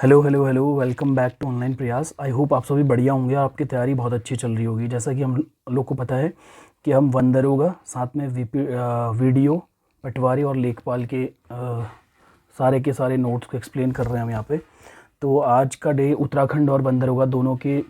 Hello hello hello, welcome back to online Prayas. I hope आप सभी बढ़िया होंगे, आपकी तैयारी बहुत अच्छी चल रही होगी। जैसा कि हम लोग को पता है कि हम वन दरोगा साथ में वीडियो पटवारी और लेखपाल के सारे के सारे नोट्स को एक्सप्लेन कर रहे हैं हम यहाँ पे। तो आज का डे उत्तराखंड और वन दरोगा दोनों के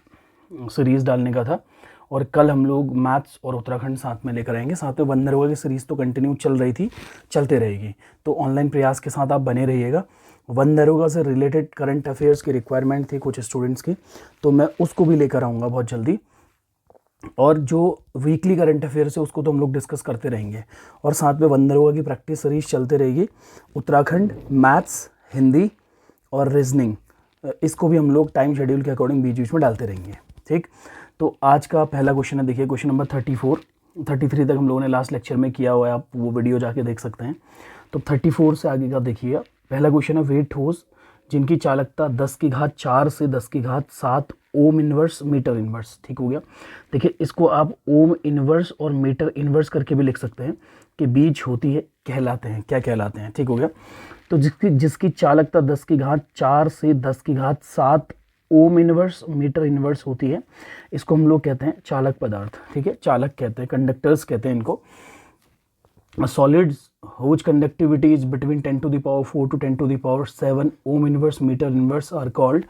सीरीज़ डालने का था, और कल हम लोग मैथ्स और उत्तराखंड साथ में लेकर आएंगे। साथ में वन दरोगा की सीरीज़ तो कंटिन्यू चल रही थी, चलते रहेगी। तो ऑनलाइन प्रयास के साथ आप बने रहिएगा। वन दरोगा से रिलेटेड करंट अफेयर्स की रिक्वायरमेंट थी कुछ स्टूडेंट्स की, तो मैं उसको भी लेकर आऊँगा बहुत जल्दी। और जो वीकली करंट अफेयर्स है उसको तो हम लोग डिस्कस करते रहेंगे, और साथ में वन दरोगा की प्रैक्टिस सीरीज चलते रहेगी। उत्तराखंड, मैथ्स, हिंदी और रीजनिंग, इसको भी हम लोग टाइम शेड्यूल के अकॉर्डिंग बीच बीच में डालते रहेंगे। ठीक, तो आज का पहला क्वेश्चन है, देखिए क्वेश्चन नंबर 33 तक हम लोगों ने लास्ट लेक्चर में किया हुआ है, आप वो वीडियो जाके देख सकते हैं। तो 34 से आगे का देखिएगा। पहला क्वेश्चन है, वे ठोस जिनकी चालकता 10⁴ से 10⁷ ओम इनवर्स मीटर इनवर्स। ठीक हो गया। देखिए इसको आप ओम इनवर्स और मीटर इनवर्स करके भी लिख सकते हैं कि बीज होती है कहलाते हैं, क्या कहलाते हैं। ठीक हो गया। तो जिसकी चालकता 10⁴ से 10⁷ ओम इनवर्स मीटर इनवर्स होती है, इसको हम लोग कहते हैं चालक पदार्थ। ठीक है, चालक कहते हैं, कंडक्टर्स कहते हैं इनको। Solids whose conductivity is between 10⁴ to 10⁷ ohm inverse metre inverse are called,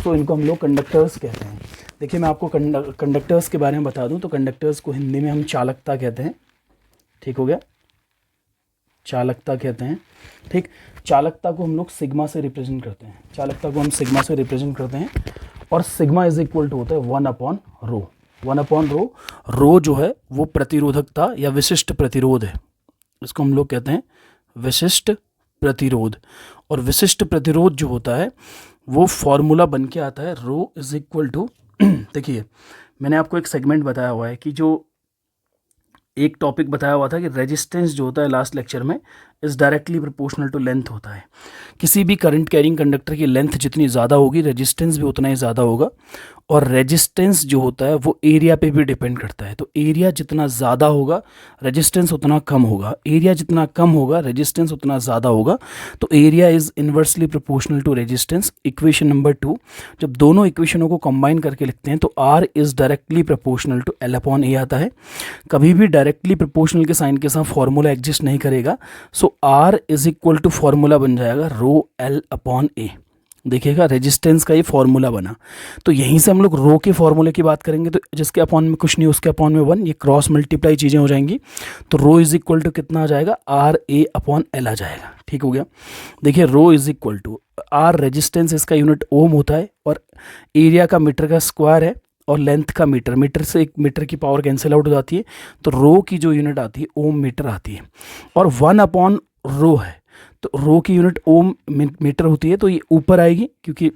तो इनको हम लोग कंडक्टर्स कहते हैं। देखिए मैं आपको कंडक्टर्स के बारे में बता दूं, तो कंडक्टर्स को हिंदी में हम चालकता कहते हैं। ठीक हो गया, चालकता कहते हैं। ठीक, चालकता को हम लोग सिग्मा से रिप्रेजेंट करते हैं, चालकता को हम सिग्मा से रिप्रेजेंट करते हैं, और सिग्मा इज इक्वल टू होता है 1/ρ। 1/ρ, रो जो है वो प्रतिरोधकता या विशिष्ट प्रतिरोध है, इसको हम लोग कहते हैं विशिष्ट प्रतिरोध। और विशिष्ट प्रतिरोध जो होता है वो फॉर्मूला बन के आता है रो इज इक्वल टू देखिए मैंने आपको एक सेगमेंट बताया हुआ है कि जो एक टॉपिक बताया हुआ था कि रेजिस्टेंस जो होता है लास्ट लेक्चर में is directly proportional to length होता है। किसी भी करंट कैरिंग कंडक्टर की लेंथ जितनी ज़्यादा होगी रेजिस्टेंस भी उतना ही ज़्यादा होगा, और रेजिस्टेंस जो होता है वो एरिया पे भी डिपेंड करता है। तो एरिया जितना ज़्यादा होगा रेजिस्टेंस उतना कम होगा, एरिया जितना कम होगा रेजिस्टेंस उतना ज़्यादा होगा। तो area is inversely proportional to resistance. Equation number 2, जब दोनों इक्वेशनों को कंबाइन करके लिखते हैं तो R is directly proportional to L/A आता है। कभी भी डायरेक्टली प्रोपोर्शनल के साइन के साथ फॉर्मूला एग्जिस्ट नहीं करेगा, so R is equal to formula बन जाएगा रो L/A। देखिएगा रेजिस्टेंस का ये फॉर्मूला बना, तो यहीं से हम लोग रो के फॉर्मूले की बात करेंगे, तो जिसके अपॉन में कुछ नहीं उसके अपॉन में 1, ये क्रॉस मल्टीप्लाई चीज़ें हो जाएंगी। तो रो इज इक्वल टू कितना आ जाएगा, RA/L आ जाएगा। ठीक हो गया। देखिए rho is equal to R, resistance इसका यूनिट ओम होता है, और एरिया का मीटर का स्क्वायर है, और लेंथ का मीटर, मीटर से एक मीटर की पावर कैंसिल आउट हो जाती है, तो रो की जो यूनिट आती है ओम मीटर आती है, और 1/ρ है, तो रो की यूनिट ओम मीटर होती है, तो ये ऊपर आएगी क्योंकि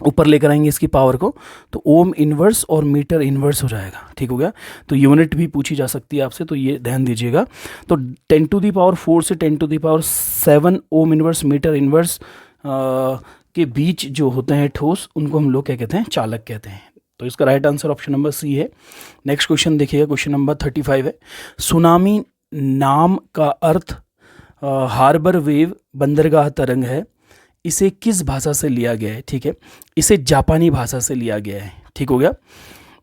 ऊपर लेकर आएंगे इसकी पावर को, तो ओम इन्वर्स और मीटर इन्वर्स हो जाएगा। ठीक हो गया। तो यूनिट भी पूछी जा सकती है आपसे, तो ये ध्यान दीजिएगा। तो 10⁴ से 10⁷ ओम इन्वर्स मीटर इन्वर्स के बीच जो होते हैं ठोस, उनको हम लोग क्या कहते हैं, चालक कहते हैं। तो इसका right answer option number C है। नेक्स्ट क्वेश्चन देखिएगा, क्वेश्चन नंबर 35 है। सुनामी नाम का अर्थ हार्बर वेव, बंदरगाह तरंग है। इसे किस भाषा से लिया गया है? ठीक है, इसे जापानी भाषा से लिया गया है। ठीक हो गया।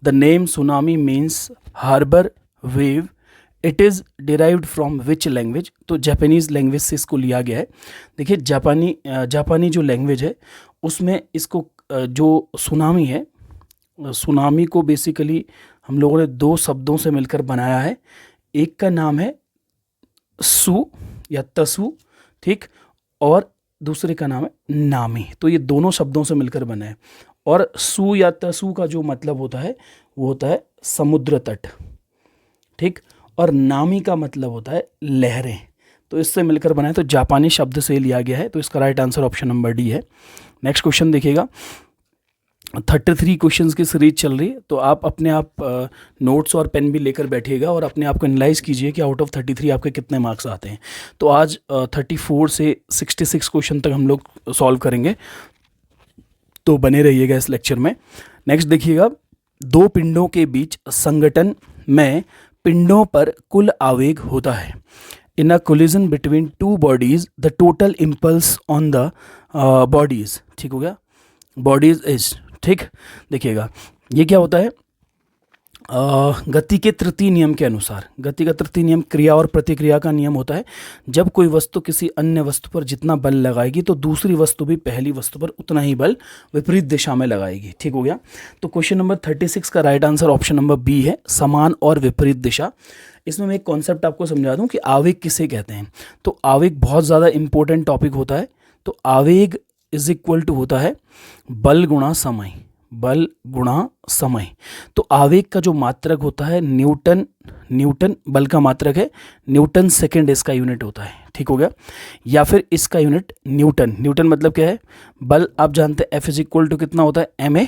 The name tsunami means harbour wave, it is derived from which language? तो जापानीज़ लैंग्वेज से इसको लिया गया है। देखिए जापानी जो लैंग्वेज है उसमें इसको जो सुनामी है, सुनामी को बेसिकली हम लोगों ने 2 शब्दों से मिलकर बनाया है। एक का नाम है सु या तसु, ठीक, और दूसरे का नाम है नामी। तो ये दोनों शब्दों से मिलकर बना है, और सु या तसु का जो मतलब होता है वो होता है समुद्र तट, ठीक, और नामी का मतलब होता है लहरें। तो इससे मिलकर बना है, तो जापानी शब्द से लिया गया है। तो इसका right answer option number D है। नेक्स्ट क्वेश्चन देखिएगा, 33 क्वेश्चंस की सीरीज चल रही है, तो आप अपने आप नोट्स और पेन भी लेकर बैठिएगा और अपने आप को एनालाइज कीजिए कि आउट ऑफ 33 आपके कितने मार्क्स आते हैं। तो आज 34 से 66 क्वेश्चन तक हम लोग सॉल्व करेंगे, तो बने रहिएगा इस लेक्चर में। नेक्स्ट देखिएगा, 2 पिंडों के बीच संघटन में पिंडों पर कुल आवेग होता है। In a collision between two bodies the total impulse on the bodies, ठीक हो गया, बॉडीज इज, ठीक, देखिएगा ये क्या होता है, गति के तृतीय नियम के अनुसार, गति का तृतीय नियम क्रिया और प्रतिक्रिया का नियम होता है। जब कोई वस्तु किसी अन्य वस्तु पर जितना बल लगाएगी तो दूसरी वस्तु भी पहली वस्तु पर उतना ही बल विपरीत दिशा में लगाएगी, ठीक हो गया। तो क्वेश्चन नंबर 36 का right answer option number B है, समान और विपरीत दिशा। इसमें मैं एक कॉन्सेप्ट आपको समझा दूं कि आवेग किसे कहते हैं। तो आवेग बहुत ज़्यादा इंपॉर्टेंट टॉपिक होता है। तो आवेग इज इक्वल टू होता है बल गुणा समय, बल गुणा समय। तो आवेग का जो मात्रक होता है न्यूटन, न्यूटन बल का मात्रक है, न्यूटन सेकंड इसका यूनिट होता है, ठीक हो गया। या फिर इसका यूनिट न्यूटन, न्यूटन मतलब क्या है, बल आप जानते हैं एफ इज इक्वल टू कितना होता है एम ए,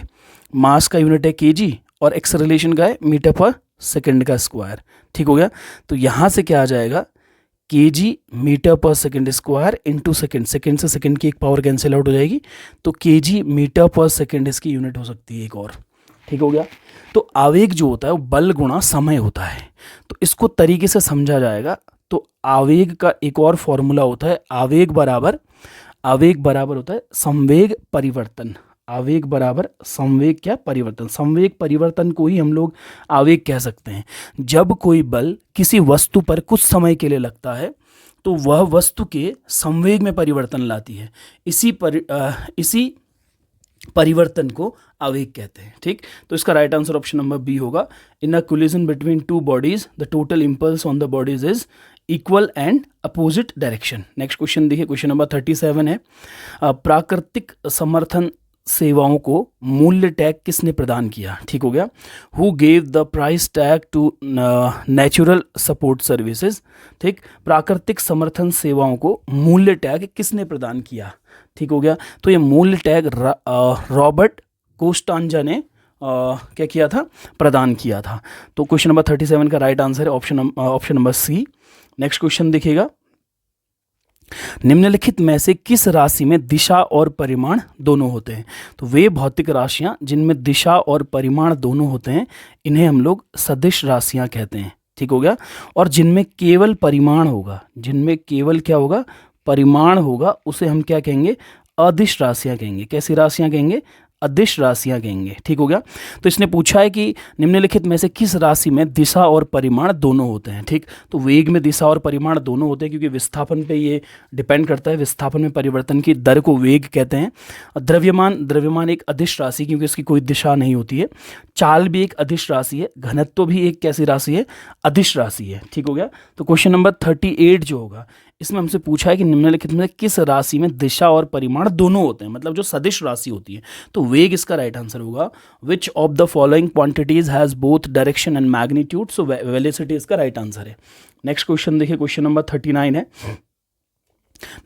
मास का यूनिट है केजी और एक्सेलरेशन का है मीटर पर सेकंड का स्क्वायर, ठीक हो गया। तो यहाँ से क्या आ जाएगा, केजी मीटर पर second square into second, second से सेकंड की एक पावर कैंसिल आउट हो जाएगी, तो केजी मीटर पर सेकंड इसकी यूनिट हो सकती है एक और, ठीक हो गया। तो आवेग जो होता है वो बल गुणा समय होता है। तो इसको तरीके से समझा जाएगा। तो आवेग का एक और फॉर्मूला होता है, आवेग बराबर होता है संवेग परिवर्तन, आवेग बराबर संवेग क्या परिवर्तन, संवेग परिवर्तन को ही हम लोग आवेग कह सकते हैं। जब कोई बल किसी वस्तु पर कुछ समय के लिए लगता है तो वह वस्तु के संवेग में परिवर्तन लाती है, इसी परिवर्तन को आवेग कहते हैं, ठीक। तो इसका right answer option number B होगा, in a collision between two bodies the total impulse on the bodies is equal and opposite direction. Next question देखिए, क्वेश्चन नंबर 37 है, प्राकृतिक समर्थन सेवाओं को मूल्य टैग किसने प्रदान किया, ठीक हो गया। Who gave the price tag to natural support services, ठीक, प्राकृतिक समर्थन सेवाओं को मूल्य टैग किसने प्रदान किया, ठीक हो गया। तो ये मूल्य टैग रॉबर्ट कोस्टांजा ने क्या किया था, प्रदान किया था। तो क्वेश्चन नंबर 37 का राइट आंसर है option number C. Next question देखिएगा, निम्नलिखित में से किस राशि में दिशा और परिमाण दोनों होते हैं। तो वे भौतिक राशियां जिनमें दिशा और परिमाण दोनों होते हैं इन्हें हम लोग सदिश राशियां कहते हैं, ठीक हो गया। और जिनमें केवल परिमाण होगा, जिनमें केवल क्या होगा, परिमाण होगा, उसे हम क्या कहेंगे, अदिश राशियां कहेंगे। कैसी राशियां कहेंगे, अदिश राशियां कहेंगे, ठीक हो गया। तो इसने पूछा है कि निम्नलिखित में से किस राशि में दिशा और परिमाण दोनों होते हैं, ठीक। तो वेग में दिशा और परिमाण दोनों होते हैं क्योंकि विस्थापन पे ये डिपेंड करता है, विस्थापन में परिवर्तन की दर को वेग कहते हैं। द्रव्यमान एक अदिश राशि क्योंकि इसकी कोई दिशा नहीं होती है। चाल भी एक अदिश राशि है, घनत्व भी एक कैसी राशि है, अदिश राशि है, ठीक हो गया। तो क्वेश्चन नंबर 38 जो होगा इसमें हमसे पूछा है कि निम्नलिखित में किस राशि में दिशा और परिमाण दोनों होते हैं, मतलब जो सदिश राशि होती है। तो वेग इसका राइट आंसर होगा, which of the following quantities has both direction and magnitude. So velocity इसका राइट आंसर है। नेक्स्ट क्वेश्चन देखिए, क्वेश्चन नंबर 39 है,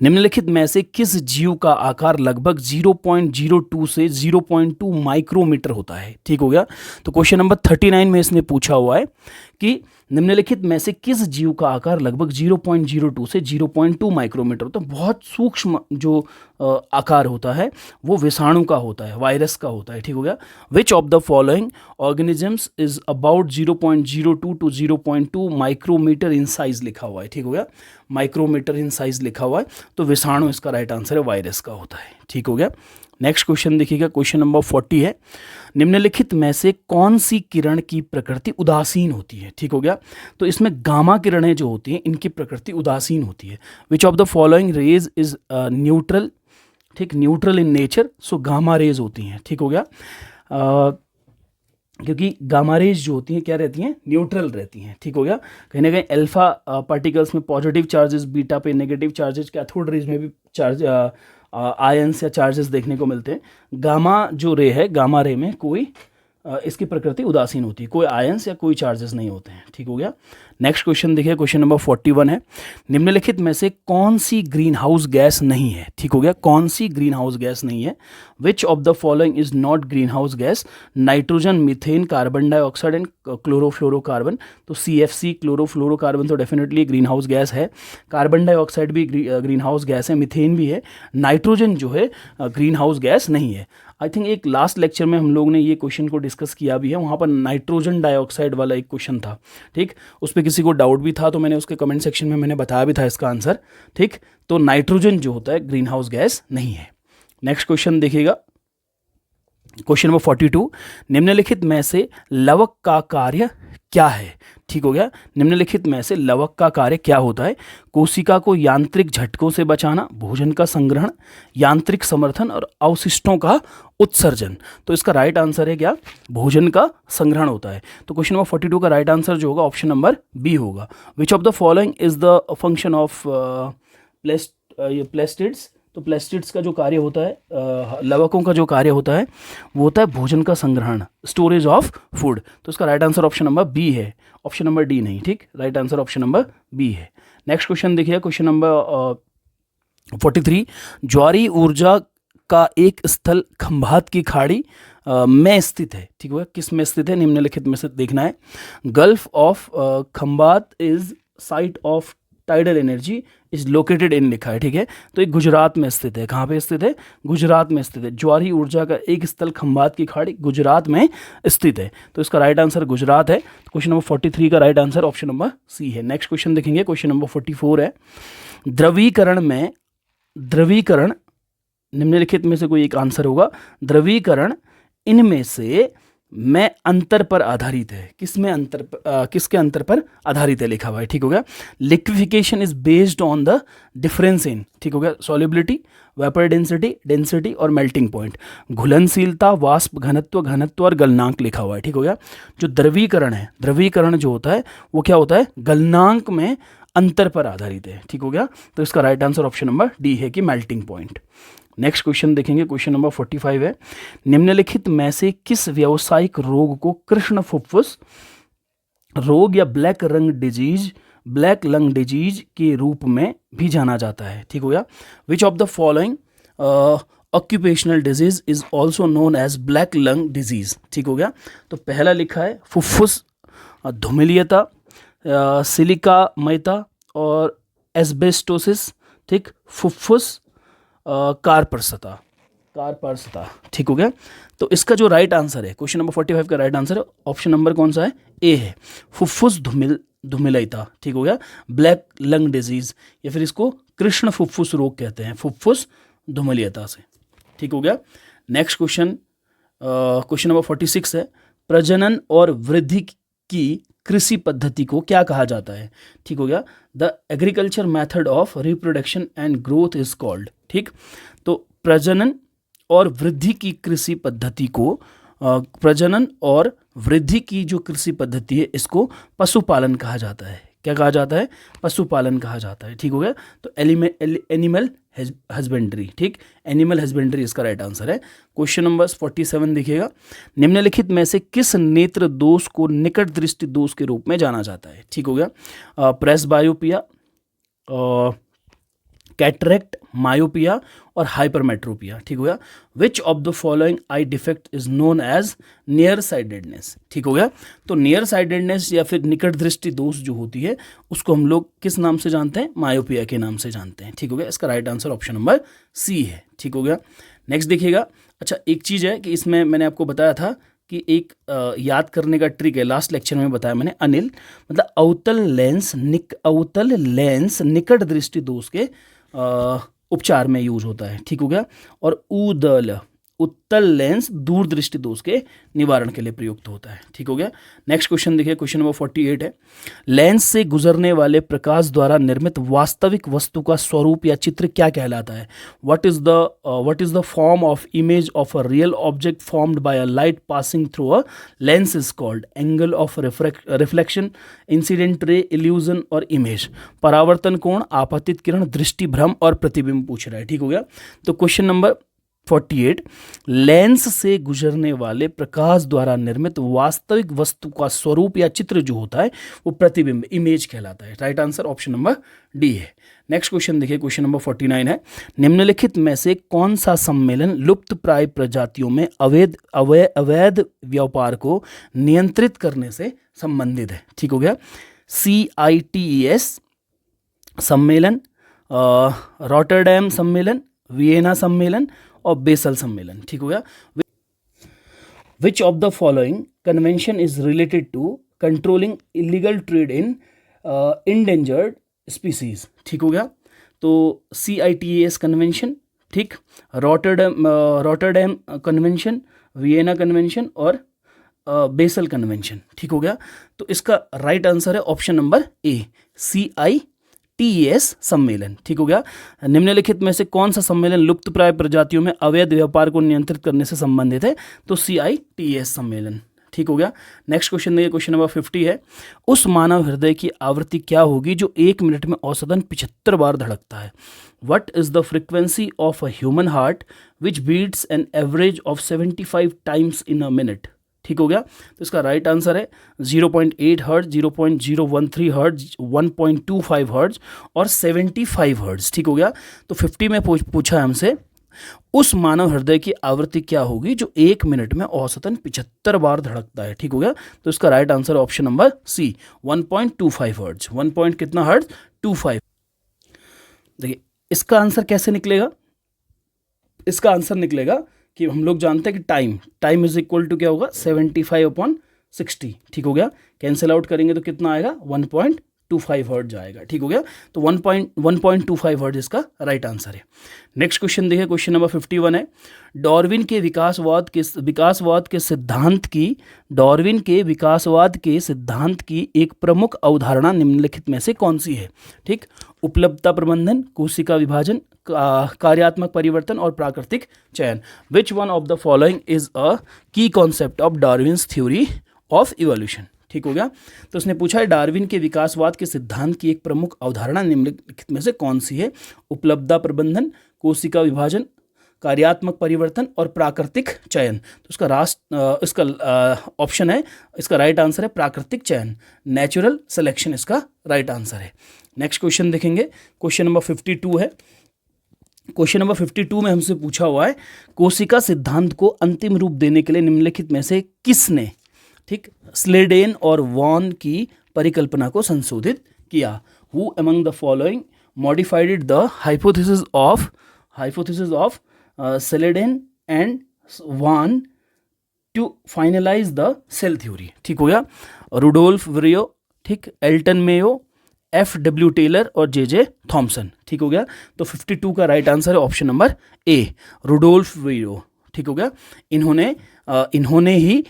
निम्नलिखित में से किस जीव का आकार लगभग 0.02 से 0.2 माइक्रोमीटर होता है, ठीक हो गया। तो क्वेश्चन नंबर 39 में इसने पूछा हुआ है कि निम्नलिखित में से किस जीव का आकार लगभग 0.02 से 0.2 माइक्रोमीटर होता है। बहुत सूक्ष्म जो आकार होता है वो विषाणु का होता है, वायरस का होता है, ठीक हो गया। Which of the following organisms is about 0.02 to 0.2 micrometre in size लिखा हुआ है, ठीक हो गया, माइक्रोमीटर इन साइज लिखा हुआ है। तो विषाणु इसका राइट आंसर है, वायरस का होता है, ठीक हो गया। नेक्स्ट क्वेश्चन देखिएगा, क्वेश्चन नंबर 40 है, निम्नलिखित में से कौन सी किरण की प्रकृति उदासीन होती है, ठीक हो गया। तो इसमें गामा किरणें जो होती हैं इनकी प्रकृति उदासीन होती है। Which of the following rays is neutral, ठीक, neutral in nature. So gamma rays होती हैं, ठीक हो गया, क्योंकि गामा रेज जो होती हैं क्या रहती हैं, न्यूट्रल रहती हैं, ठीक हो गया। कहीं ना कहीं अल्फा पार्टिकल्स में पॉजिटिव चार्जेस, बीटा पे नेगेटिव चार्जेस, कैथोड रेज में भी चार्ज आयंस या चार्जेस देखने को मिलते हैं। गामा जो रे है, गामा रे में कोई इसकी प्रकृति उदासीन होती है, कोई आयंस या कोई चार्जेस नहीं होते हैं, ठीक हो गया। नेक्स्ट क्वेश्चन देखिए, क्वेश्चन नंबर 41 है, निम्नलिखित में से कौन सी ग्रीन हाउस गैस नहीं है, ठीक हो गया, कौन सी ग्रीन हाउस गैस नहीं है। Which of the following is not green house gas, nitrogen, methane, carbon dioxide and chlorofluorocarbon. तो CFC क्लोरोफ्लोरोकार्बन तो डेफिनेटली ग्रीन हाउस गैस है, कार्बन डाइऑक्साइड भी ग्रीन हाउस गैस है, मीथेन भी है, नाइट्रोजन जो है ग्रीन हाउस गैस नहीं है। आई थिंक एक लास्ट लेक्चर में हम लोग ने ये क्वेश्चन को डिस्कस किया भी है, वहाँ पर नाइट्रोजन डाइऑक्साइड वाला एक क्वेश्चन था, ठीक, उस पर पे किसी को डाउट भी था तो मैंने उसके कमेंट सेक्शन में मैंने बताया भी था इसका आंसर, ठीक। तो नाइट्रोजन जो होता है ग्रीन हाउस गैस नहीं है। नेक्स्ट क्वेश्चन देखिएगा, क्वेश्चन नंबर 42, निम्नलिखित में से लवक का कार्य क्या है? ठीक हो गया, निम्नलिखित में से लवक का कार्य क्या होता है? कोशिका को यांत्रिक झटकों से बचाना, भोजन का संग्रहण, यांत्रिक समर्थन और अवशिष्टों का उत्सर्जन। तो इसका राइट आंसर है क्या? भोजन का संग्रहण होता है। तो क्वेश्चन नंबर 42 का राइट आंसर जो होगा ऑप्शन नंबर बी होगा। Which of the following is the function of plastids? तो प्लेस्टिड्स का जो कार्य होता है, लवकों का जो कार्य होता है वो होता है भोजन का संग्रहण, स्टोरेज ऑफ फूड। तो इसका right answer option number B है, ऑप्शन नंबर डी नहीं, ठीक। Right answer option number B है। नेक्स्ट क्वेश्चन देखिए, क्वेश्चन नंबर 43, ज्वारी ऊर्जा का एक स्थल खंभात की खाड़ी में स्थित है। ठीक है, किस में स्थित है? निम्नलिखित में से देखना है। Gulf of Khambhat is site of tidal energy is located in लिखा है, ठीक है। तो ये गुजरात में स्थित है। कहाँ पे स्थित है? गुजरात में स्थित है। ज्वारी ऊर्जा का एक स्थल खंभात की खाड़ी गुजरात में स्थित है। तो इसका राइट आंसर गुजरात है। क्वेश्चन नंबर 43 का right answer option number C है। नेक्स्ट क्वेश्चन देखेंगे, क्वेश्चन नंबर 44 है, द्रवीकरण निम्नलिखित में से कोई एक आंसर होगा। द्रवीकरण इनमें से में अंतर पर आधारित है। किसमें अंतर किसके अंतर पर आधारित है लिखा हुआ है, ठीक हो गया। Liquefaction is based on the difference in, ठीक हो गया, सॉल्युबिलिटी, वेपर डेंसिटी और मेल्टिंग पॉइंट। घुलनशीलता, वाष्प घनत्व, घनत्व और गलनांक लिखा हुआ है, ठीक हो गया। जो द्रवीकरण है, द्रवीकरण जो होता है वो क्या होता है? गलनांक में अंतर पर आधारित है, ठीक हो गया। तो इसका right answer option number D है कि मेल्टिंग पॉइंट। नेक्स्ट क्वेश्चन देखेंगे, क्वेश्चन नंबर 45 है, निम्नलिखित में से किस व्यावसायिक रोग को कृष्ण फुफ्फुस रोग या ब्लैक लंग डिजीज के रूप में भी जाना जाता है, ठीक हो गया। Which of the following occupational disease is also known as black lung disease, ठीक हो गया। तो पहला लिखा है फुफ्फुस धूमिलीयता, सिलिका मयता और एस्बेस्टोसिस, ठीक। फुफ्फुस कार्परसता, ठीक हो गया। तो इसका जो राइट आंसर है, क्वेश्चन नंबर 45 का राइट आंसर ऑप्शन नंबर कौन सा है? ए है, फुफ्फुस धूमिलता, ठीक हो गया, ब्लैक लंग डिजीज, या फिर इसको कृष्ण फुफ्फुस रोग कहते हैं, फुफ्फुस धूमिलता से, ठीक हो गया। नेक्स्ट क्वेश्चन, क्वेश्चन नंबर 46 है, प्रजनन और वृद्धि की कृषि पद्धति को क्या कहा जाता है, ठीक हो गया। The agriculture method of reproduction and growth is called, ठीक। तो प्रजनन और वृद्धि की कृषि पद्धति को, प्रजनन और वृद्धि की जो कृषि पद्धति है इसको पशुपालन कहा जाता है। क्या कहा जाता है? पशुपालन कहा जाता है, ठीक हो गया। तो एनिमल हस्बेंड्री, ठीक, एनिमल हस्बेंड्री इसका राइट आंसर है। क्वेश्चन नंबर 47 देखिएगा, निम्नलिखित में से किस नेत्र दोष को निकट दृष्टि दोष के रूप में जाना जाता है, ठीक हो गया। प्रेसबायोपिया, कैटरेक्ट, मायोपिया और हाइपरमेट्रोपिया, ठीक हो गया। Which of the following eye defect is known as near sidedness, ठीक हो गया। तो नियर साइडेडनेस या फिर निकट दृष्टि दोष जो होती है उसको हम लोग किस नाम से जानते हैं? मायोपिया के नाम से जानते हैं, ठीक हो गया। इसका right answer option number C है, ठीक हो गया। नेक्स्ट देखिएगा, अच्छा एक चीज़ है कि इसमें मैंने आपको बताया था कि एक याद करने का ट्रिक है, लास्ट लेक्चर में बताया मैंने, अनिल, मतलब अवतल लेंस निकट दृष्टि दोष के उपचार में यूज होता है, ठीक हो गया। और उत्तल लेंस दूर दृष्टि दोष के निवारण के लिए प्रयुक्त होता है, ठीक हो गया। नेक्स्ट क्वेश्चन देखिए, क्वेश्चन नंबर 48 है, लेंस से गुजरने वाले प्रकाश द्वारा निर्मित वास्तविक वस्तु का स्वरूप या चित्र क्या कहलाता है? What is the form of image of a real object formed by a light passing through a lens is called angle of reflection, incident ray, illusion और इमेज। परावर्तन कोण, आपतित किरण, दृष्टि भ्रम और प्रतिबिंब पूछ रहा है, ठीक हो गया। तो क्वेश्चन नंबर 48, लेंस से गुजरने वाले प्रकाश द्वारा निर्मित वास्तविक वस्तु का स्वरूप या चित्र जो होता है वो प्रतिबिंब, इमेज कहलाता है। Right answer option number D है। नेक्स्ट क्वेश्चन देखिए, क्वेश्चन नंबर 49 है, निम्नलिखित में से कौन सा सम्मेलन लुप्त प्राय प्रजातियों में अवैध व्यापार को नियंत्रित करने से संबंधित है, ठीक हो गया। CITES सम्मेलन, रॉटरडैम सम्मेलन, वियना सम्मेलन और बेसल सम्मेलन, ठीक हो गया। Which of the following convention is related to controlling illegal trade in endangered species, ठीक हो गया। तो CITES कन्वेंशन, ठीक, रॉटरडैम कन्वेंशन, वियना कन्वेंशन और बेसल कन्वेंशन, ठीक हो गया। तो इसका राइट आंसर है ऑप्शन नंबर ए, CITES सम्मेलन, ठीक हो गया। निम्नलिखित में से कौन सा सम्मेलन लुप्तप्राय प्रजातियों में अवैध व्यापार को नियंत्रित करने से संबंधित है? तो CITES सम्मेलन, ठीक हो गया। नेक्स्ट क्वेश्चन देखिए, क्वेश्चन नंबर 50 है, उस मानव हृदय की आवृत्ति क्या होगी जो 1 मिनट में औसतन 75 बार धड़कता है? What is the frequency of a human heart which beats an average of 75 times in a minute? ठीक हो गया। तो इसका राइट आंसर है 0.8 हर्ट्ज, 0.013 हर्ट्ज, 1.25 हर्ट्ज और 75 हर्ट्ज, ठीक हो गया। तो 50 में पूछा है हमसे उस मानव हृदय की आवृत्ति क्या होगी जो 1 मिनट में औसतन 75 बार धड़कता है, ठीक हो गया। तो इसका right answer option number C, 1.25 hertz. 1 point कितना हर्ट्ज? 25। देखिए इसका आंसर कैसे निकलेगा? इसका आंसर निकलेगा कि हम लोग जानते हैं कि टाइम इज इक्वल टू क्या होगा? 75/60, ठीक हो गया। कैंसिल आउट करेंगे तो कितना आएगा? 1.25 हर्ट्ज आएगा, ठीक हो गया। तो 1.25 हर्ट्ज इसका राइट आंसर है। नेक्स्ट क्वेश्चन देखिए, क्वेश्चन नंबर 51 है, डार्विन के विकासवाद के सिद्धांत की एक प्रमुख अवधारणा निम्नलिखित में से कौन सी है? ठीक, उपलब्धता प्रबंधन, कोशिका विभाजन, कार्यात्मक परिवर्तन और प्राकृतिक चयन। Which one of the following is a key concept of Darwin's theory of evolution? ठीक हो गया। तो उसने पूछा है डार्विन के विकासवाद के सिद्धांत की एक प्रमुख अवधारणा निम्नलिखित में से कौन सी है? उपलब्धता प्रबंधन, कोशिका विभाजन, कार्यात्मक परिवर्तन और प्राकृतिक चयन। तो इसका ऑप्शन है, इसका राइट आंसर है प्राकृतिक चयन, नेचुरल सिलेक्शन इसका राइट आंसर है। नेक्स्ट क्वेश्चन देखेंगे, क्वेश्चन नंबर 52 है। क्वेश्चन नंबर 52 में हमसे पूछा हुआ है कोशिका सिद्धांत को अंतिम रूप देने के लिए निम्नलिखित में से किसने, ठीक, स्लेडेन और वॉन की परिकल्पना को संशोधित किया? Who among the following modified the hypothesis of Schleiden and वॉन to finalise the cell theory? ठीक हो गया। रुडोल्फ विरियो, ठीक, एल्टन मेयो, FW टेलर और JJ थॉमसन, ठीक हो गया। तो 52 का राइट आंसर है option number A, Rudolf Virchow, ठीक हो गया। इन्होंने ही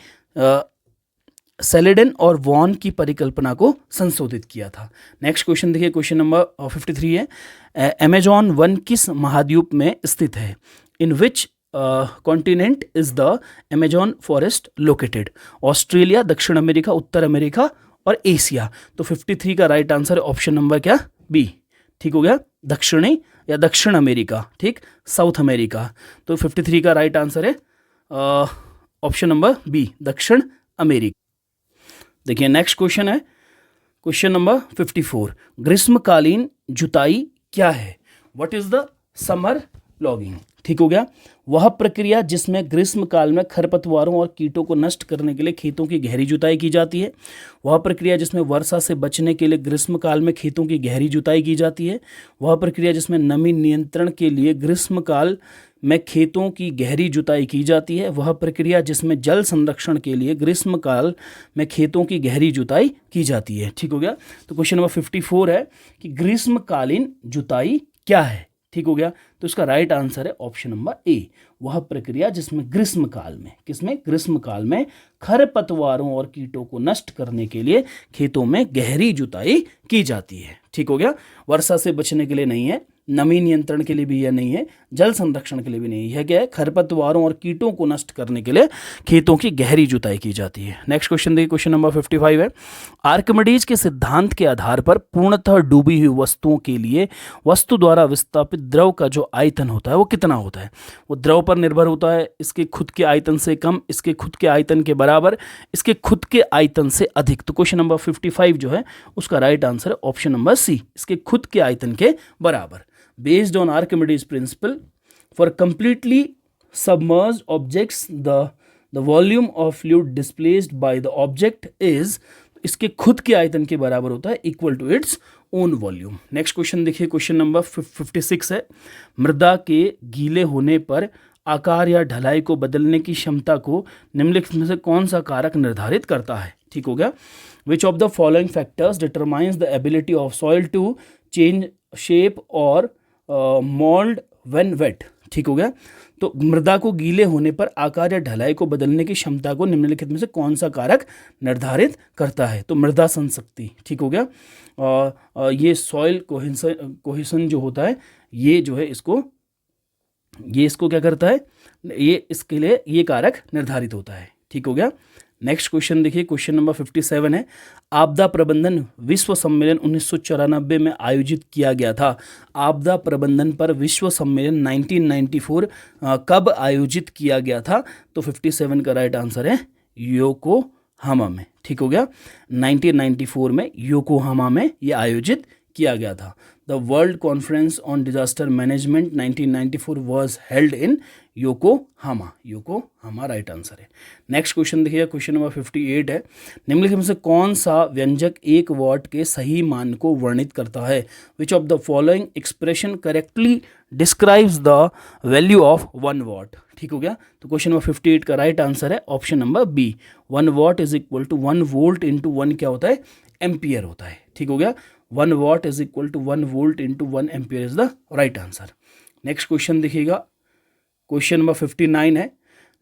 सेलेडन और वॉन की परिकल्पना को संशोधित किया था। नेक्स्ट क्वेश्चन देखिए, क्वेश्चन नंबर 53 है, अमेजॉन वन किस महाद्वीप में स्थित है? In which continent is the Amazon forest located? Australia, दक्षिण अमेरिका, उत्तर अमेरिका और एशिया। तो 53 का राइट आंसर है ऑप्शन नंबर क्या? बी, ठीक हो गया, दक्षिणी या दक्षिण अमेरिका, ठीक, साउथ अमेरिका। तो 53 का राइट आंसर है ऑप्शन नंबर बी, दक्षिण अमेरिका। देखिए नेक्स्ट क्वेश्चन है, क्वेश्चन नंबर 54, ग्रीष्मकालीन जुताई क्या है? What is the summer logging? ठीक हो गया, वह प्रक्रिया जिसमें ग्रीष्म काल में खरपतवारों और कीटों को नष्ट करने के लिए खेतों की गहरी जुताई की जाती है। वह प्रक्रिया जिसमें वर्षा से बचने के लिए ग्रीष्म काल में खेतों की गहरी जुताई की जाती है। वह प्रक्रिया जिसमें नमी नियंत्रण के लिए ग्रीष्म काल में खेतों की गहरी जुताई की जाती है। वह प्रक्रिया जिसमें जल संरक्षण के लिए ग्रीष्म काल में खेतों की गहरी जुताई की जाती है। ठीक हो गया। तो क्वेश्चन नंबर 54 है कि ग्रीष्मकालीन जुताई क्या है? ठीक हो गया। तो इसका राइट आंसर है ऑप्शन नंबर ए, वह प्रक्रिया जिसमें ग्रीष्मकाल में, किसमें? ग्रीष्मकाल में खरपतवारों और कीटों को नष्ट करने के लिए खेतों में गहरी जुताई की जाती है। ठीक हो गया। वर्षा से बचने के लिए नहीं है, नमी नियंत्रण के लिए भी यह नहीं है, जल संरक्षण के लिए भी नहीं है। क्या है? खरपतवारों और कीटों को नष्ट करने के लिए खेतों की गहरी जुताई की जाती है। नेक्स्ट क्वेश्चन देखिए, क्वेश्चन नंबर 55 है, आर्किमिडीज के सिद्धांत के आधार पर पूर्णतः डूबी हुई वस्तुओं के लिए वस्तु द्वारा विस्थापित द्रव का जो आयतन होता है वो कितना होता है? वो द्रव पर निर्भर होता है, इसके खुद के आयतन से कम, इसके खुद के आयतन के बराबर, इसके खुद के आयतन से अधिक। तो क्वेश्चन नंबर 55 जो है उसका राइट आंसर है ऑप्शन नंबर सी, इसके खुद के आयतन के बराबर। Based on Archimedes principle, for completely submerged objects, the volume of fluid displaced by the object is, इसके खुद के आयतन के बराबर होता है, equal to its own volume. Next question देखिए, क्वेश्चन नंबर 56 है, मृदा के गीले होने पर आकार या ढलाई को बदलने की क्षमता को निम्नलिखित में से कौन सा कारक निर्धारित करता है? ठीक हो गया। Which of the following factors determines the ability of soil to change shape और मोल्ड व्हेन वेट। ठीक हो गया। तो मृदा को गीले होने पर आकार या ढलाई को बदलने की क्षमता को निम्नलिखित में से कौन सा कारक निर्धारित करता है? तो मृदा संशक्ति। ठीक हो गया। ये सॉइल कोहेसन जो होता है ये जो है इसको क्या करता है, ये इसके लिए ये कारक निर्धारित होता है। ठीक हो गया। नेक्स्ट क्वेश्चन देखिए, क्वेश्चन नंबर 57 है, आपदा प्रबंधन विश्व सम्मेलन 1994 में आयोजित किया गया था। आपदा प्रबंधन पर विश्व सम्मेलन 1994 कब आयोजित किया गया था? तो 57 का राइट आंसर है योकोहामा में। ठीक हो गया। 1994 में योकोहामा में यह आयोजित किया गया था। The world conference on disaster management 1994 was held in Yokohama. Yokohama right answer है। नेक्स्ट क्वेश्चन देखिए, क्वेश्चन नंबर 58 है, निम्नलिखित में से कौन सा व्यंजक 1 वॉट के सही मान को वर्णित करता है? Which of the following expression correctly describes the value of 1 watt? ठीक हो गया। तो क्वेश्चन नंबर 58 का राइट आंसर है option number B, 1 watt is equal to 1 volt into 1 क्या होता है? एम्पियर होता है। ठीक हो गया। 1 watt is equal to 1 volt into 1 ampere is the right answer. Next question देखिएगा, क्वेश्चन नंबर 59 है,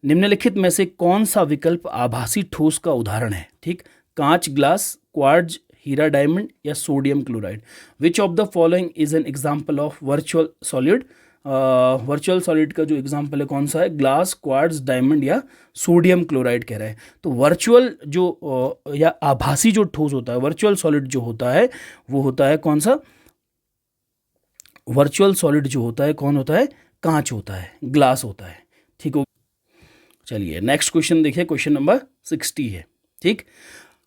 निम्नलिखित में से कौन सा विकल्प आभासी ठोस का उदाहरण है? ठीक, कांच, ग्लास, क्वार्ट्ज, हीरा, डायमंड या sodium chloride. Which of the following is an example of virtual solid? Virtual solid का जो एग्जाम्पल है कौन सा है? ग्लास, क्वार्ट्ज, डायमंड या सोडियम क्लोराइड कह रहे हैं। तो वर्चुअल जो या आभासी जो ठोस होता है, वर्चुअल सॉलिड जो होता है वो होता है कौन सा? वर्चुअल सॉलिड जो होता है कौन होता है? कांच होता है, ग्लास होता है। ठीक हो। चलिए नेक्स्ट क्वेश्चन देखिए, क्वेश्चन नंबर 60 है। ठीक,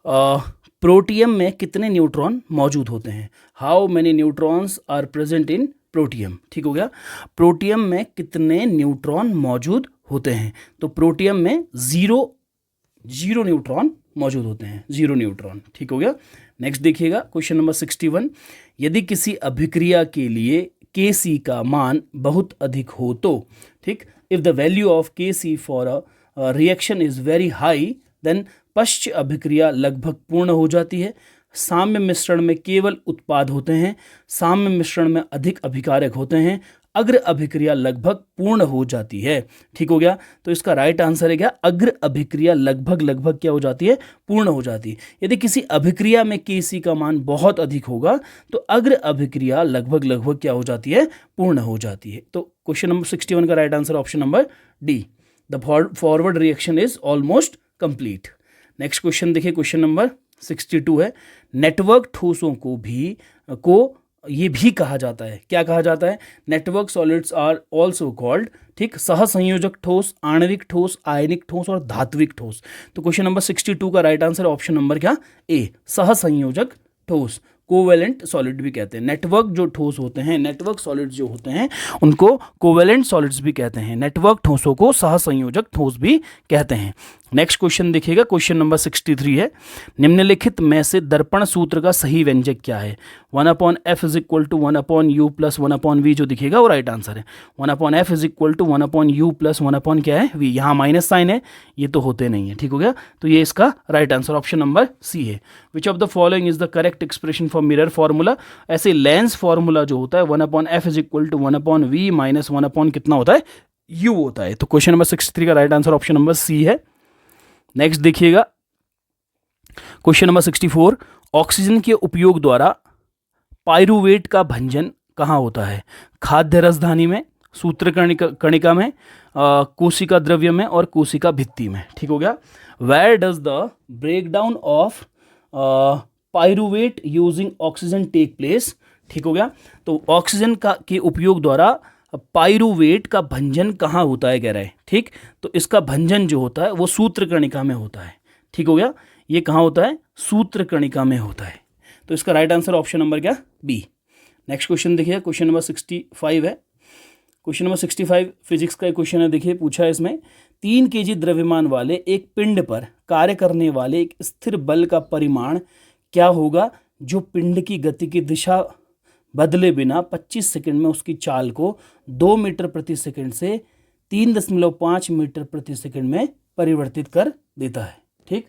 प्रोटियम में कितने न्यूट्रॉन मौजूद होते हैं? How many neutrons are present in protium? ठीक हो गया। प्रोटियम में कितने न्यूट्रॉन मौजूद होते हैं? तो प्रोटियम में जीरो न्यूट्रॉन मौजूद होते हैं, 0 न्यूट्रॉन। ठीक हो गया। नेक्स्ट देखिएगा, क्वेश्चन नंबर 61, यदि किसी अभिक्रिया के लिए Kc का मान बहुत अधिक हो तो, ठीक, if the value of Kc for a reaction is very high then पश्च अभिक्रिया लगभग पूर्ण हो जाती है। साम्य मिश्रण में केवल उत्पाद होते हैं, साम्य मिश्रण में अधिक अभिकारक होते हैं, अग्र अभिक्रिया लगभग पूर्ण हो जाती है। ठीक हो गया। तो इसका राइट आंसर है क्या? अग्र अभिक्रिया लगभग क्या हो जाती है? पूर्ण हो जाती है। यदि किसी अभिक्रिया में Kc का मान बहुत अधिक होगा तो अग्र अभिक्रिया लगभग क्या हो जाती है? पूर्ण हो जाती है। तो क्वेश्चन नंबर 61 का right answer option number D, the forward reaction is almost complete. Next question देखिए, क्वेश्चन नंबर 62 है, नेटवर्क ठोसों को ये भी कहा जाता है, क्या कहा जाता है? Network solids are also called, ठीक, सहसंयोजक ठोस, आणविक ठोस, आयनिक ठोस और धात्विक ठोस। तो क्वेश्चन नंबर 62 का राइट आंसर ऑप्शन नंबर क्या? ए, सहसंयोजक ठोस, कोवेलेंट सॉलिड भी कहते हैं। नेटवर्क जो ठोस होते हैं, नेटवर्क सॉलिड्स जो होते हैं उनको कोवेलेंट सॉलिड्स भी कहते हैं। नेटवर्क ठोसों को सहसंयोजक ठोस भी कहते हैं। नेक्स्ट क्वेश्चन देखिएगा, क्वेश्चन नंबर 63 है, निम्नलिखित में से दर्पण सूत्र का सही व्यंजक क्या है? 1/f is equal to 1/u plus 1/v जो दिखेगा वो राइट आंसर है। 1/f is equal to 1/u plus 1/ क्या है? v। यहाँ माइनस साइन है, ये तो होते नहीं है। ठीक हो गया। तो ये इसका right answer option number C है। Which of the following is the correct expression for mirror formula? ऐसे लेंस फॉर्मूला जो होता है 1/f is equal to 1/v minus 1/ कितना होता है? u होता है। तो क्वेश्चन नंबर 63 का right answer option number C है। नेक्स्ट देखिएगा, क्वेश्चन नंबर 64, ऑक्सीजन के उपयोग द्वारा पाइरूवेट का भंजन कहाँ होता है? खाद्य रसधानी में, सूत्र कणिका में, कोशिका द्रव्य में और कोशिका भित्ति में। ठीक हो गया। Where does the breakdown of pyruvate using oxygen take place? ठीक हो गया। तो ऑक्सीजन के उपयोग द्वारा पाइरूवेट का भंजन कहाँ होता है कह रहा है। ठीक, तो इसका भंजन जो होता है वो सूत्र कणिका में होता है। ठीक हो गया। ये कहाँ होता है? सूत्र कणिका में होता है। तो इसका राइट आंसर ऑप्शन नंबर क्या? बी। नेक्स्ट क्वेश्चन देखिए, क्वेश्चन नंबर 65 है। क्वेश्चन नंबर 65 फिजिक्स का क्वेश्चन है। देखिए पूछा है इसमें, 3 kg द्रव्यमान वाले एक पिंड पर कार्य करने वाले एक स्थिर बल का परिमाण क्या होगा जो पिंड की गति की दिशा बदले बिना 25 सेकंड में उसकी चाल को 2 मीटर प्रति सेकंड से 3.5 मीटर प्रति सेकंड में परिवर्तित कर देता है। ठीक,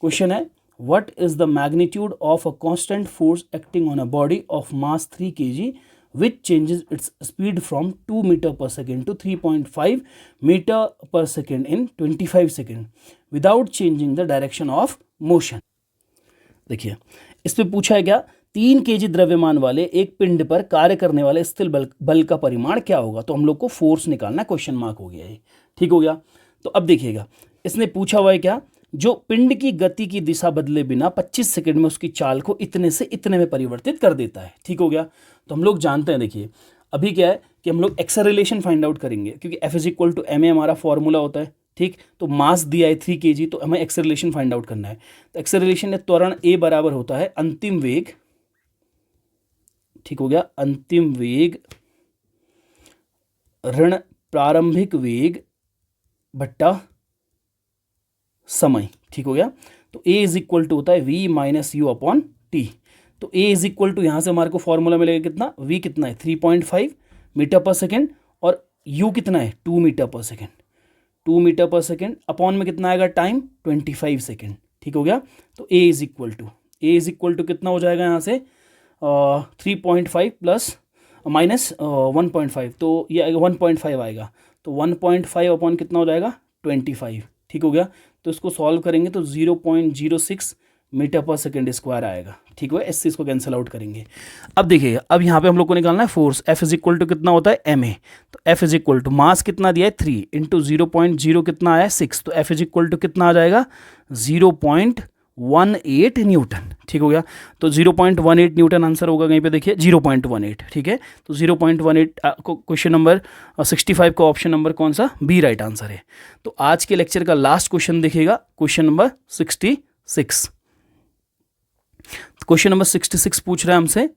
क्वेश्चन है what is the magnitude of a constant force acting on a body of mass 3 kg which changes its speed from 2 meter per second to 3.5 meter per second in 25 second without changing the direction of motion। देखिए इस पे पूछा है क्या, 3 KG द्रव्यमान वाले एक पिंड पर कार्य करने वाले स्थिर बल का परिमाण क्या होगा। तो हम लोग को फोर्स निकालना, क्वेश्चन मार्क हो गया ये, ठीक हो गया। तो अब देखिएगा इसने पूछा हुआ है क्या, जो पिंड की गति की दिशा बदले बिना 25 सेकंड में उसकी चाल को इतने से इतने में परिवर्तित कर देता है, ठीक हो गया। तो हम लोग जानते हैं, देखिए अभी क्या है कि हम लोग एक्सेलरेशन फाइंड आउट करेंगे, क्योंकि F = ma हमारा फॉर्मूला होता है, ठीक। तो मास दिया है 3 kg, तो हमें एक्सेलरेशन फाइंड आउट करना है। तो एक्सेलरेशन या त्वरण a बराबर होता है अंतिम वेग, ठीक हो गया, अंतिम वेग ऋण प्रारंभिक वेग बट्टा समय, ठीक हो गया। तो a = होता है v - u/t। तो a = यहाँ से हमारे को फॉर्मूला मिलेगा कितना, v कितना है 3.5 मीटर पर सेकेंड और u कितना है 2 मीटर पर सेकेंड, 2 मीटर पर सेकेंड अपॉन में कितना आएगा टाइम 25 सेकेंड, ठीक हो गया। तो a = कितना हो जाएगा यहाँ से 3.5 प्लस माइनस 1.5, तो ये 1.5 आएगा। तो 1.5 अपॉन कितना हो जाएगा 25, ठीक हो गया। तो इसको सॉल्व करेंगे तो 0.06 मीटर पर सेकेंड स्क्वायर आएगा, ठीक है। इससे इसको कैंसिल आउट करेंगे। अब देखिए अब यहाँ पे हम लोग को निकालना है फोर्स। F = कितना होता है ma। तो F = मास कितना दिया है 3 इंटू 0.0 कितना आया 6, तो F = कितना आ जाएगा 0.18 न्यूटन, ठीक हो गया। तो 0.18 न्यूटन आंसर होगा, कहीं पे देखिए 0.18, ठीक है। तो 0.18 क्वेश्चन नंबर 65 का ऑप्शन नंबर कौन सा, बी राइट आंसर है। तो आज के लेक्चर का लास्ट क्वेश्चन देखिएगा, क्वेश्चन नंबर 66। क्वेश्चन नंबर 66 पूछ रहा है हमसे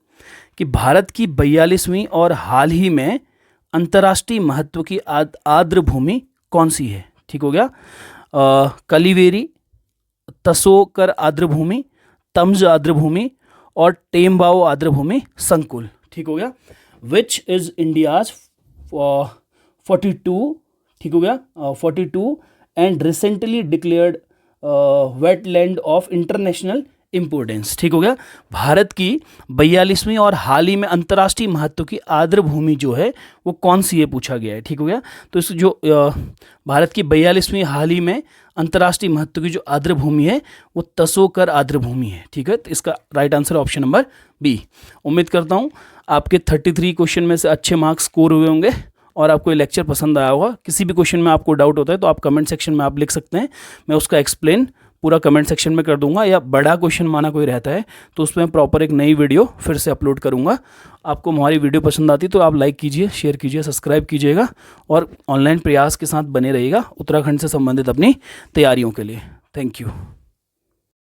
कि भारत की 42वीं और हाल ही में अंतर्राष्ट्रीय महत्व की आर्द्र भूमि कौन सी है, ठीक हो गया। कलिवेरी, तसोकर आर्द्र भूमि, तम्ज आर्द्र भूमि और टेम्बाओ आर्द्र भूमि संकुल, ठीक हो गया। विच इज इंडियाज 42, ठीक हो गया 42 and recently declared wetland of international importance, ठीक हो गया। भारत की 42वीं और हाल ही में अंतर्राष्ट्रीय महत्व की आर्द्र भूमि जो है वो कौन सी है पूछा गया है, ठीक हो गया। तो इस जो भारत की 42वीं हाल ही में अंतर्राष्ट्रीय महत्व की जो आर्द्र भूमि है वो तसोकर आर्द्र भूमि है, ठीक है। तो इसका right answer option number B. उम्मीद करता हूँ आपके 33 क्वेश्चन में से अच्छे मार्क्स स्कोर हुए होंगे और आपको ये लेक्चर पसंद आया होगा। किसी भी क्वेश्चन में आपको डाउट होता है तो आप कमेंट सेक्शन में आप लिख सकते हैं, मैं उसका एक्सप्लेन पूरा कमेंट सेक्शन में कर दूंगा, या बड़ा क्वेश्चन माना कोई रहता है तो उसमें प्रॉपर एक नई वीडियो फिर से अपलोड करूंगा। आपको हमारी वीडियो पसंद आती तो आप लाइक कीजिए, शेयर कीजिए, सब्सक्राइब कीजिएगा और ऑनलाइन प्रयास के साथ बने रहिएगा उत्तराखंड से संबंधित अपनी तैयारियों के लिए। Thank you.